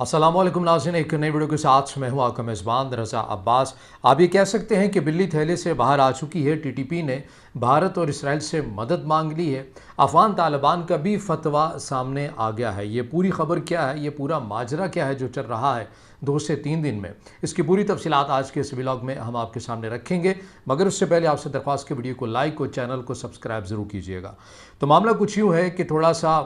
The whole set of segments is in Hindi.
अस्सलामुअलैकुम नाज़रीन, एक नई वीडियो के साथ मैं हूं आपका मेज़बान रज़ा अब्बास। आप ये कह सकते हैं कि बिल्ली थैले से बाहर आ चुकी है। टीटीपी ने भारत और इसराइल से मदद मांग ली है। अफ़गान तालिबान का भी फतवा सामने आ गया है। ये पूरी खबर क्या है, ये पूरा माजरा क्या है जो चल रहा है 2 से 3 दिन में, इसकी पूरी तफसीलात आज के इस व्लॉग में हम आपके सामने रखेंगे। मगर उससे पहले आपसे दरख्वास्त, के वीडियो को लाइक और चैनल को सब्सक्राइब ज़रूर कीजिएगा। तो मामला कुछ यूँ है कि थोड़ा सा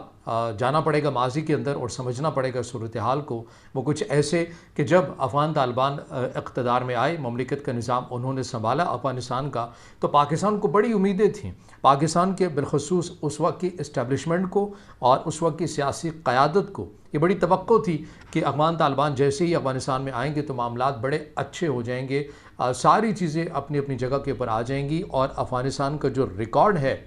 जाना पड़ेगा माजी के अंदर और समझना पड़ेगा सूरत हाल को। वो कुछ ऐसे कि जब अफ़गान तालिबान इक़्तिदार में आए, ममलिकत का निज़ाम उन्होंने संभाला अफ़गानिस्तान का, तो पाकिस्तान को बड़ी उम्मीदें थीं। पाकिस्तान के बिलखसूस उस वक्त की इस्टेब्लिशमेंट को और उस वक्त की सियासी क़यादत को ये बड़ी तवक्को थी कि अफ़गान तालिबान जैसे ही अफ़गानिस्तान में आएंगे तो मामलात बड़े अच्छे हो जाएंगे, सारी चीज़ें अपनी अपनी जगह के ऊपर आ जाएंगी और अफ़गानिस्तान का जो रिकॉर्ड है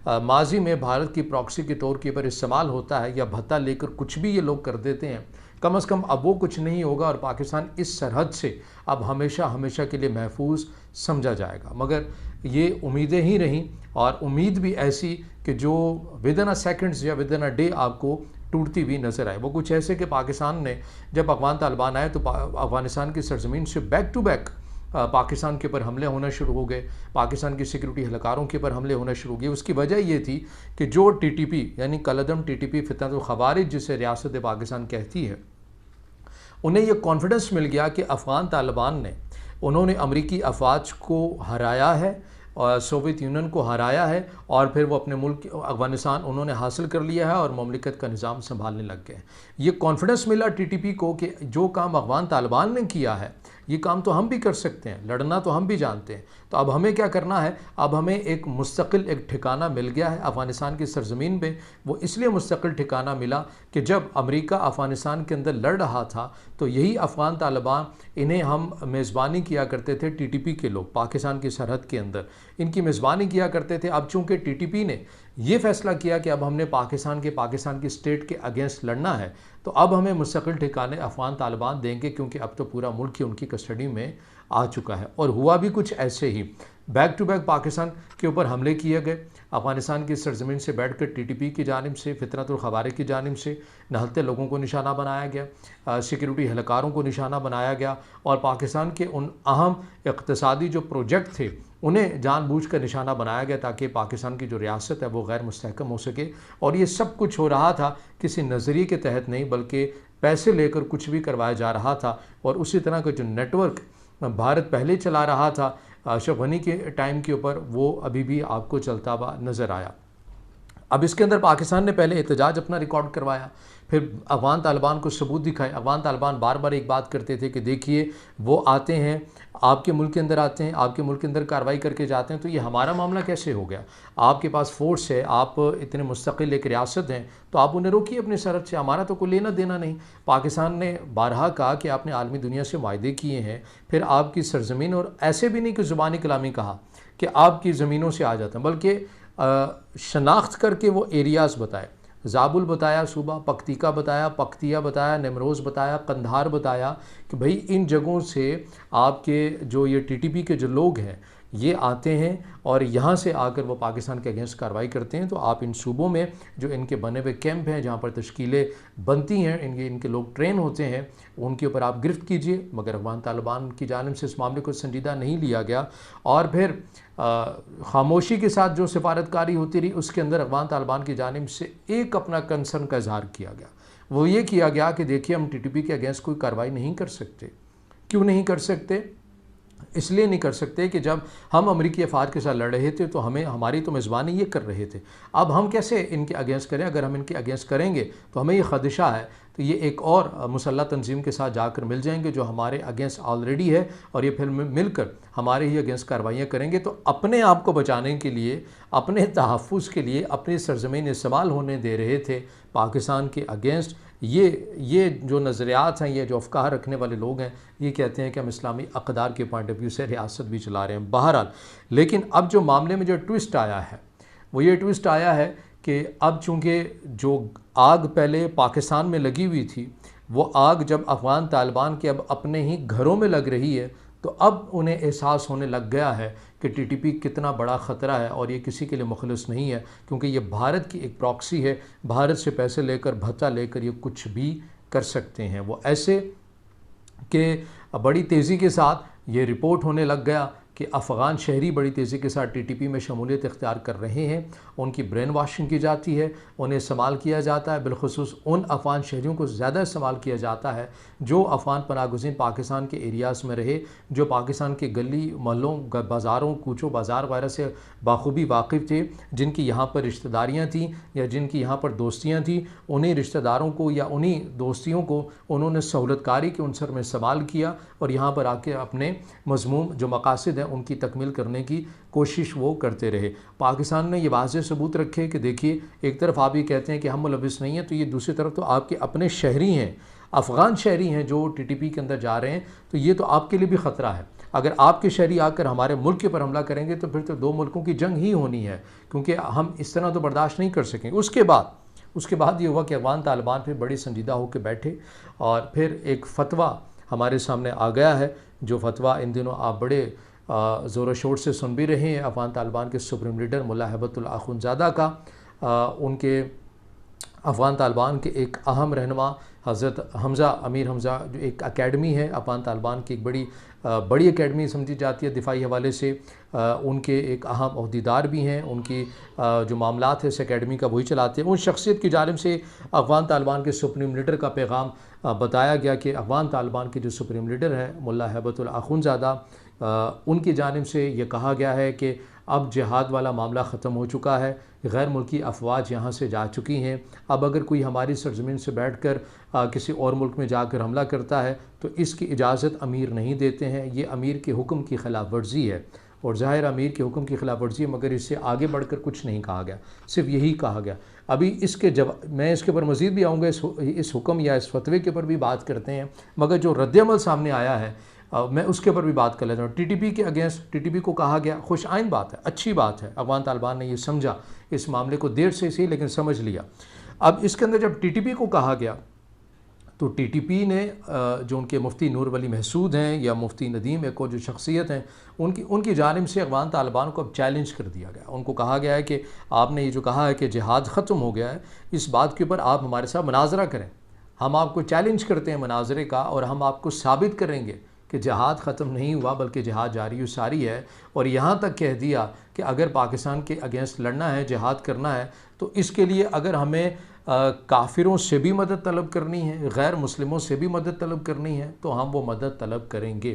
माजी में भारत की प्रॉक्सी के तौर के ऊपर इस्तेमाल होता है या भत्ता लेकर कुछ भी ये लोग कर देते हैं, कम से कम अब वो कुछ नहीं होगा और पाकिस्तान इस सरहद से अब हमेशा हमेशा के लिए महफूज समझा जाएगा। मगर ये उम्मीदें ही रहीं और उम्मीद भी ऐसी कि जो विद इन अ सेकेंड्स या विद इन अ डे आपको टूटती हुई नज़र आए। वो कुछ ऐसे कि पाकिस्तान ने जब अफ़गान तालिबान आए तो अफ़गानिस्तान की सरजमीन से बैक टू बैक पाकिस्तान के ऊपर हमले होना शुरू हो गए, पाकिस्तान की सिक्योरिटी एहलकारों के ऊपर हमले होना शुरू हो गए। उसकी वजह ये थी कि जो टीटीपी यानी कलअदम टीटीपी फितनतुल ख़वारिज जिसे रियासत पाकिस्तान कहती है, उन्हें यह कॉन्फिडेंस मिल गया कि अफ़गान तालिबान ने उन्होंने अमरीकी अफवाज को हराया है और सोवियत यूनियन को हराया है और फिर वो अपने मुल्क अफ़गानिस्तान उन्होंने हासिल कर लिया है और ममलिकत का निज़ाम संभालने लग गए। ये कॉन्फिडेंस मिला टीटीपी को कि जो काम अफ़गान तालिबान ने किया है ये काम तो हम भी कर सकते हैं, लड़ना तो हम भी जानते हैं। तो अब हमें क्या करना है, अब हमें एक मुस्तकिल एक ठिकाना मिल गया है अफ़गानिस्तान की सरज़मीन पे। वो इसलिए मुस्तकिल ठिकाना मिला कि जब अमेरिका अफ़गानिस्तान के अंदर लड़ रहा था तो यही अफ़गान तालिबान, इन्हें हम मेज़बानी किया करते थे, टीटीपी के लोग पाकिस्तान की सरहद के अंदर इनकी मेज़बानी किया करते थे। अब चूँकि टीटीपी ने ये फ़ैसला किया कि अब हमने पाकिस्तान की स्टेट के अगेंस्ट लड़ना है, तो अब हमें मुस्तकिल ठिकाने अफ़गान तालिबान देंगे, क्योंकि अब तो पूरा मुल्क ही उनकी कस्टडी में आ चुका है। और हुआ भी कुछ ऐसे ही, बैक टू बैक पाकिस्तान के ऊपर हमले किए गए। अफ़गानिस्तान की सरजमीन से बैठकर टीटीपी की जानिब से, फितनतुल ख़वारिज की जानिब से नहलते लोगों को निशाना बनाया गया, सिक्योरिटी एहलकारों को निशाना बनाया गया और पाकिस्तान के उन अहम इक़्तिसादी जो प्रोजेक्ट थे उन्हें जानबूझकर निशाना बनाया गया ताकि पाकिस्तान की जो रियासत है वो गैर मुस्तहकम हो सके। और ये सब कुछ हो रहा था किसी नज़रिए के तहत नहीं, बल्कि पैसे लेकर कुछ भी करवाया जा रहा था। और उसी तरह का जो नेटवर्क भारत पहले चला रहा था अशरफ गनी के टाइम के ऊपर, वो अभी भी आपको चलता हुआ नज़र आया। अब इसके अंदर पाकिस्तान ने पहले एहतजाज अपना रिकॉर्ड करवाया, फिर अफ़गान तालिबान को सबूत दिखाए। अफ़गान तालिबान बार बार एक बात करते थे कि देखिए वो आते हैं आपके मुल्क के अंदर, आते हैं आपके मुल्क के अंदर कार्रवाई करके जाते हैं, तो ये हमारा मामला कैसे हो गया? आपके पास फोर्स है, आप इतने मुस्तकिल एक रियासत हैं, तो आप उन्हें रोकिए अपनी सरहद से, हमारा तो कोई लेना देना नहीं। पाकिस्तान ने बारहा कहा कि आपने आलमी दुनिया से वायदे किए हैं, फिर आपकी सरजमीन, और ऐसे भी नहीं कि ज़ुबानी कलामी कहा कि आपकी ज़मीनों से आ जाते हैं, बल्कि शनाख्त करके वो एरियाज़ बताए। ज़ाबुल बताया, सूबा पख्तिका बताया, पख्तिया बताया, नमरोज़ बताया, कंधार बताया कि भाई इन जगहों से आपके जो ये टीटीपी के जो लोग हैं ये आते हैं और यहाँ से आकर वो पाकिस्तान के अगेंस्ट कार्रवाई करते हैं। तो आप इन सूबों में जो इनके बने हुए कैंप हैं जहाँ पर तश्कीलें बनती हैं, इनके लोग ट्रेन होते हैं, उनके ऊपर आप गिरफ्त कीजिए। मगर अफ़गान तालिबान की जानिब से इस मामले को संजीदा नहीं लिया गया और फिर खामोशी के साथ जो सिफारतकारी होती रही, उसके अंदर अफ़गान तालिबान की जानिब से एक अपना कंसर्न का इजहार किया गया। वो ये किया गया कि देखिए हम टीटीपी के अगेंस्ट कोई कार्रवाई नहीं कर सकते। क्यों नहीं कर सकते? इसलिए नहीं कर सकते कि जब हम अमरीकी अफवाज के साथ लड़ रहे थे तो हमारी तो मेज़बानी ये कर रहे थे। अब हम कैसे इनके अगेंस्ट करें? अगर हम इनके अगेंस्ट करेंगे तो हमें ये ख़दशा है तो ये एक और मुसल्लह तंजीम के साथ जाकर मिल जाएंगे जो हमारे अगेंस्ट ऑलरेडी है, और ये फिर मिलकर हमारे ही अगेंस्ट कार्रवाइयाँ करेंगे। तो अपने आप को बचाने के लिए, अपने तहफ़्फ़ुज़ के लिए अपनी सरज़मीन इस्तेमाल होने दे रहे थे पाकिस्तान के अगेंस्ट। ये जो नज़रियात हैं, ये जो अफ़कार रखने वाले लोग हैं, ये कहते हैं कि हम इस्लामी अक़दार के पॉइंट ऑफ व्यू से रियासत भी चला रहे हैं। बहरहाल, लेकिन अब जो मामले में जो ट्विस्ट आया है वो ये ट्विस्ट आया है कि अब चूँकि जो आग पहले पाकिस्तान में लगी हुई थी, वो आग जब अफ़गान तालिबान के अब अपने ही घरों में लग रही है, तो अब उन्हें एहसास होने लग गया है कि टीटीपी कितना बड़ा ख़तरा है और ये किसी के लिए मुखलिस नहीं है, क्योंकि ये भारत की एक प्रॉक्सी है। भारत से पैसे लेकर, भत्ता लेकर ये कुछ भी कर सकते हैं। वो ऐसे कि बड़ी तेज़ी के साथ ये रिपोर्ट होने लग गया कि अफ़गान शहरी बड़ी तेज़ी के साथ टीटीपी में शमूलियत इख्तियार कर रहे हैं, उनकी ब्रेन वाशिंग की जाती है, उन्हें इस्तेमाल किया जाता है। बिलखुसूस उन अफ़गान शहरियों को ज़्यादा इस्तेमाल किया जाता है जो अफ़गान पनागुज़ीन पाकिस्तान के एरियाज़ में रहे, जो पाकिस्तान के गली मोहल्लों, बाज़ारों, कूचों बाज़ार वगैरह से बाखूबी वाकिफ़ थे, जिनकी यहाँ पर रिश्तेदारियाँ थीं या जिनकी यहाँ पर दोस्तियाँ थीं। उन्हीं रिश्तेदारों को या उन्हीं दोस्तियों को उन्होंने सहूलतकारी के उनसर में इस्तेमाल किया और यहाँ पर आके अपने मज़मूम जो मकासद हैं उनकी तकमील करने की कोशिश वो करते रहे। पाकिस्तान ने ये वाज़ेह सबूत रखे कि देखिए, एक तरफ आप ये कहते हैं कि हम मुलविस नहीं हैं, तो ये दूसरी तरफ तो आपके अपने शहरी हैं, अफ़गान शहरी हैं जो टीटीपी के अंदर जा रहे हैं, तो ये तो आपके लिए भी ख़तरा है। अगर आपके शहरी आकर हमारे मुल्क के ऊपर हमला करेंगे तो फिर तो दो मुल्कों की जंग ही होनी है, क्योंकि हम इस तरह तो बर्दाश्त नहीं कर सकेंगे। उसके बाद ये हुआ कि अफ़गान तालिबान फिर बड़ी संजीदा होकर बैठे और फिर एक फ़तवा हमारे सामने आ गया है, जो फ़तवा इन दिनों आप बड़े ज़ोर शोर से सुन भी रहे हैं। अफ़गान तालिबान के सुप्रीम लीडर मुल्ला हैबतुल्लाह अख़ुंज़ादा का उनके अफ़गान तालिबान के एक अहम रहनुमा हज़रत हमज़ा अमीर हमज़ा, जो एक एकेडमी है अफ़गान तालिबान की, एक बड़ी एकेडमी समझी जाती है दिफाई हवाले से, उनके एक अहम ओहदेदार भी हैं। उनकी जो मामलात है इस एकेडमी का वही चलाते हैं। उन शख्सियत की जानिब से अफ़गान तालिबान के सुप्रीम लीडर का पैगाम बताया गया कि अफ़गान तालिबान के जो सुप्रीम लीडर हैं मुल्ला हैबतुल्लाह अख़ुंज़ादा, उनकी जानिब से ये कहा गया है कि अब जिहाद वाला मामला ख़त्म हो चुका है, गैर मुल्की अफवाज यहाँ से जा चुकी हैं। अब अगर कोई हमारी सरज़मीन से बैठकर किसी और मुल्क में जाकर हमला करता है तो इसकी इजाज़त अमीर नहीं देते हैं। ये अमीर के हुक्म की ख़िलाफ़ वर्जी है और ज़ाहिर अमीर के हुक्म की ख़िलाफ़ वर्जी है, मगर इससे आगे बढ़कर कुछ नहीं कहा गया, सिर्फ यही कहा गया। अभी इसके मैं इसके ऊपर मज़ीद भी आऊँगा, इस हुक्म या इस फतवे के ऊपर भी बात करते हैं, मगर जो रद्द-ए-अमल सामने आया है मैं उसके ऊपर भी बात कर लेता हूँ। टीटीपी के अगेंस्ट टीटीपी को कहा गया, खुश आइन बात है, अच्छी बात है, अफ़गान तालिबान ने ये समझा, इस मामले को देर से सही लेकिन समझ लिया। अब इसके अंदर जब टीटीपी को कहा गया तो टीटीपी ने जो उनके मुफ्ती नूर वली महसूद हैं या मुफ्ती नदीम एक और जो शख्सियत हैं, उनकी जानिब से अफ़गान तालिबान को अब चैलेंज कर दिया गया। उनको कहा गया है कि आपने ये जो कहा है कि जिहाद ख़त्म हो गया है, इस बात के ऊपर आप हमारे साथ मुनाजरा करें, हम आपको चैलेंज करते हैं मुनाजरे का और हम आपको साबित करेंगे कि जिहाद ख़त्म नहीं हुआ बल्कि जिहाद जारी व सारी है। और यहाँ तक कह दिया कि अगर पाकिस्तान के अगेंस्ट लड़ना है, जिहाद करना है, तो इसके लिए अगर हमें काफिरों से भी मदद तलब करनी है, गैर मुस्लिमों से भी मदद तलब करनी है, तो हम वो मदद तलब करेंगे।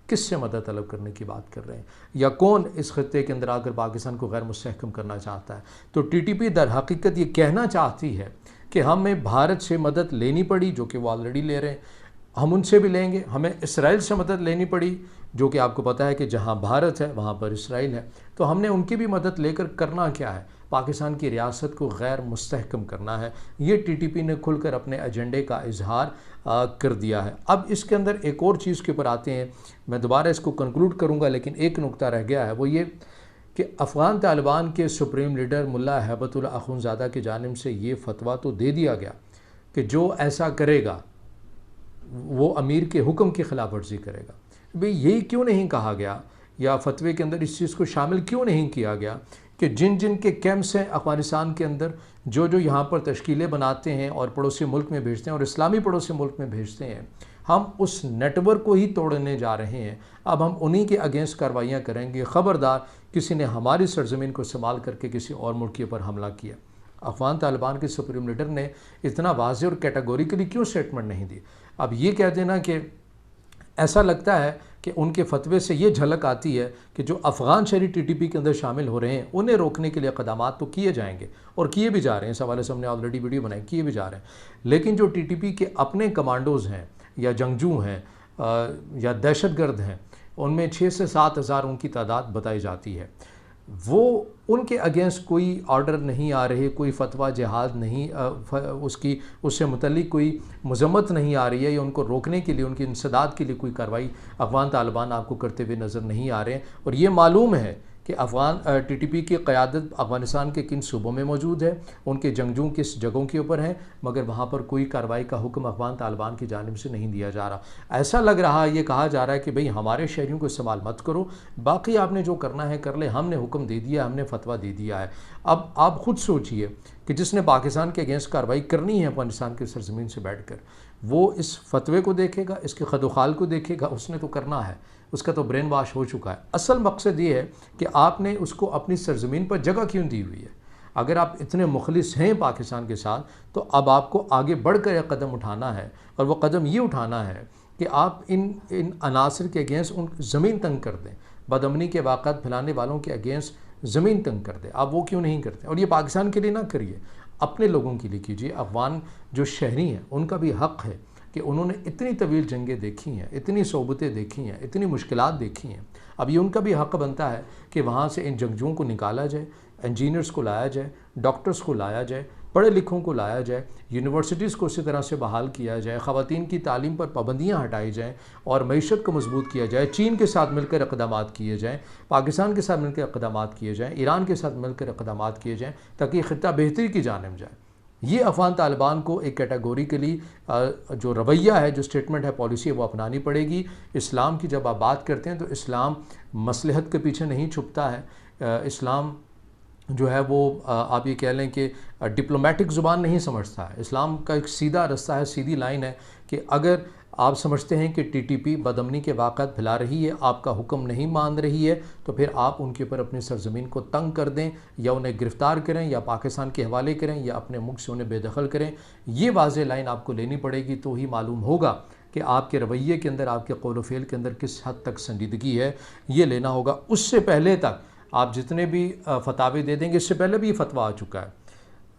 किससे मदद तलब करने की बात कर रहे हैं, या कौन इस खत्ते के अंदर आकर पाकिस्तान को गैर मुस्तहकम करना चाहता है? तो टीटीपी दर हकीकत ये कहना चाहती है कि हमें भारत से मदद लेनी पड़ी, जो कि वो ऑलरेडी ले रहे हैं, हम उनसे भी लेंगे। हमें इसराइल से मदद लेनी पड़ी, जो कि आपको पता है कि जहां भारत है वहां पर इसराइल है, तो हमने उनकी भी मदद लेकर करना क्या है, पाकिस्तान की रियासत को गैर मुस्तहकम करना है। ये टीटीपी ने खुलकर अपने एजेंडे का इजहार कर दिया है। अब इसके अंदर एक और चीज़ के ऊपर आते हैं, मैं दोबारा इसको कंक्लूड करूँगा, लेकिन एक नुक्ता रह गया है, वो ये कि अफ़गान तालिबान के सुप्रीम लीडर मुल्ला हैबतुल्लाह अख़ुंज़ादा की जानिब से ये फतवा तो दे दिया गया कि जो ऐसा करेगा वो अमीर के हुक्म की खिलाफ वर्जी करेगा। भाई ये क्यों नहीं कहा गया, या फतवे के अंदर इस चीज़ को शामिल क्यों नहीं किया गया कि जिन जिन के कैंप्स हैं अफ़गानिस्तान के अंदर, जो जो यहाँ पर तश्कीलें बनाते हैं और पड़ोसी मुल्क में भेजते हैं और इस्लामी पड़ोसी मुल्क में भेजते हैं, हम उस नेटवर्क को ही तोड़ने जा रहे हैं। अब हम उन्हीं के अगेंस्ट कार्रवाइयाँ करेंगे। ख़बरदार किसी ने हमारी सरजमीन को इस्तेमाल करके किसी और मुल्क के ऊपर हमला किया। अफ़गान तालिबान के सुप्रीम लीडर ने इतना वाज़े और कैटेगोरिकली क्यों स्टेटमेंट नहीं दी? अब ये कह देना कि ऐसा लगता है कि उनके फतवे से ये झलक आती है कि जो अफ़गान शहरी टीटीपी के अंदर शामिल हो रहे हैं उन्हें रोकने के लिए इक़दामात तो किए जाएंगे और किए भी जा रहे हैं। इस हवाले से हमने ऑलरेडी वीडियो बनाई, किए भी जा रहे हैं। लेकिन जो टीटीपी के अपने कमांडोज़ हैं या जंगजू हैं या दहशतगर्द हैं, उनमें 6 से 7 हज़ार उनकी तादाद बताई जाती है। वो उनके अगेंस्ट कोई ऑर्डर नहीं आ रहे, कोई फतवा जिहाद नहीं, उससे मुतल्लिक कोई मजम्मत नहीं आ रही है, या उनको रोकने के लिए, उनकी इंसदाद के लिए कोई कार्रवाई अफ़गान तालिबान आपको करते हुए नज़र नहीं आ रहे हैं। और ये मालूम है कि अफ़गान टीटीपी की क़यादत अफ़गानिस्तान के किन सूबों में मौजूद है, उनके जंगजू किस जगहों के ऊपर हैं, मगर वहाँ पर कोई कार्रवाई का हुक्म अफ़गान तालिबान की जानिब से नहीं दिया जा रहा। ऐसा लग रहा है, ये कहा जा रहा है कि भाई हमारे शहरियों को इस्तेमाल मत करो, बाकी आपने जो करना है कर ले, हमने हुक्म दे दिया, हमने फतवा दे दिया है। अब आप ख़ुद सोचिए कि जिसने पाकिस्तान के अगेंस्ट कार्रवाई करनी है अफगानिस्तान की सरजमीन से बैठकर, वो इस फतवे को देखेगा, इसके खदोखाल को देखेगा। उसने तो करना है, उसका तो ब्रेन वॉश हो चुका है। असल मकसद ये है कि आपने उसको अपनी सरजमीन पर जगह क्यों दी हुई है। अगर आप इतने मुखलिस हैं पाकिस्तान के साथ, तो अब आपको आगे बढ़कर एक कदम उठाना है, और वो कदम ये उठाना है कि आप इन अनासर के अगेंस्ट उन ज़मीन तंग कर दें, बदअमनी के वाक़ात फैलाने वालों के अगेंस्ट ज़मीन तंग कर दें। आप वो क्यों नहीं करते? और ये पाकिस्तान के लिए ना करिए, अपने लोगों के लिए कीजिए। अफगान जो शहरी हैं उनका भी हक़ है कि उन्होंने इतनी तवील जंगें देखी हैं, इतनी सोबतें देखी हैं, इतनी मुश्किलात देखी हैं। अब ये उनका भी हक़ बनता है कि वहाँ से इन जंगजुओं को निकाला जाए, इंजीनियर्स को लाया जाए, डॉक्टर्स को लाया जाए, पढ़े लिखों को लाया जाए, यूनिवर्सिटीज़ को इसी तरह से बहाल किया जाए, ख़वातीन की तालीम पर पाबंदियाँ हटाई जाएँ और मईशत को मजबूत किया जाए। चीन के साथ मिलकर इक़दामात किए जाएँ, पाकिस्तान के साथ मिलकर इक़दामात किए जाएँ, ईरान के साथ मिलकर इक़दामात किए जाएँ, ताकि ख़ित्ता बेहतरी की जानिब जाए। ये अफ़गान तालिबान को एक कैटेगोरिकली जो रवैया है, जो स्टेटमेंट है, पॉलिसी है, वो अपनानी पड़ेगी। इस्लाम की जब आप बात करते हैं तो इस्लाम मसलहत के पीछे नहीं छुपता है। इस्लाम जो है वो आप ये कह लें कि डिप्लोमेटिक ज़ुबान नहीं समझता है। इस्लाम का एक सीधा रास्ता है, सीधी लाइन है कि अगर आप समझते हैं कि टीटीपी बदअमनी के वाक़ात फैला रही है, आपका हुक्म नहीं मान रही है, तो फिर आप उनके ऊपर अपनी सरजमीन को तंग कर दें, या उन्हें गिरफ़्तार करें, या पाकिस्तान के हवाले करें, या अपने मुल्क से उन्हें बेदखल करें। ये वाज़ेह लाइन आपको लेनी पड़ेगी, तो ही मालूम होगा कि आपके रवैये के अंदर, आपके कौल व फ़ेल के अंदर किस हद तक संजीदगी है। ये लेना होगा। उससे पहले तक आप जितने भी फतावे दे देंगे, इससे पहले भी ये फतवा आ चुका है।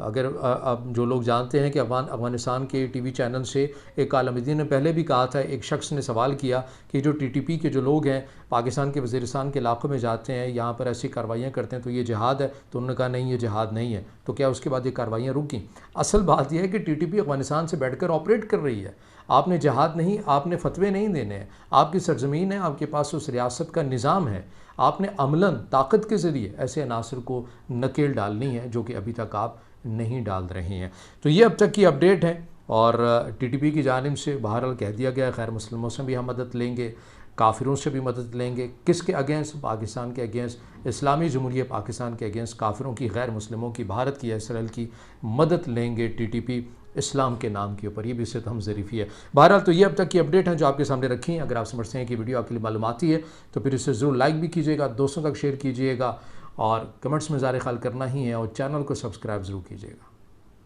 अगर अब जो लोग जानते हैं कि अफ़गानिस्तान के टीवी चैनल से एक आलमदीन ने पहले भी कहा था, एक शख्स ने सवाल किया कि जो टीटीपी के जो लोग हैं पाकिस्तान के वज़ीरिस्तान के इलाक़ों में जाते हैं, यहाँ पर ऐसी कार्रवाइयाँ करते हैं, तो ये जिहाद है? तो उन्होंने कहा नहीं, ये जिहाद नहीं है। तो क्या उसके बाद ये कार्रवाइयाँ रुकीं? असल बात यह है कि टीटीपी अफ़गानिस्तान से बैठकर ऑपरेट कर रही है। आपने जिहाद नहीं, आपने फतवे नहीं देने हैं। आपकी सरजमीन है, आपके पास उस रियासत का निज़ाम है। आपने अमलन ताकत के ज़रिए ऐसे अनासर को नकेल डालनी है, जो कि अभी तक आप नहीं डाल रहे हैं। तो ये अब तक की अपडेट है, और टीटीपी की जानिब से बहरहाल कह दिया गया, खैर मुस्लिमों से भी हम मदद लेंगे, काफिरों से भी मदद लेंगे। किसके अगेंस्ट? पाकिस्तान के अगेंस्ट, इस्लामी जमहूरियत पाकिस्तान के अगेंस्ट, काफिरों की, गैर मुस्लिमों की, भारत की, इसराइल की मदद लेंगे टीटीपी इस्लाम के नाम के ऊपर। ये भी इससे हम ज़रीफ़ी है। बहरहाल तो ये अब तक की अपडेट है जो आपके सामने रखी हैं। अगर आप समझते हैं कि वीडियो आपके लिए मालूमाती है तो फिर इसे ज़रूर लाइक भी कीजिएगा, दोस्तों तक शेयर कीजिएगा, और कमेंट्स में ज़ाहिर ख्याल करना ही है, और चैनल को सब्सक्राइब ज़रूर कीजिएगा।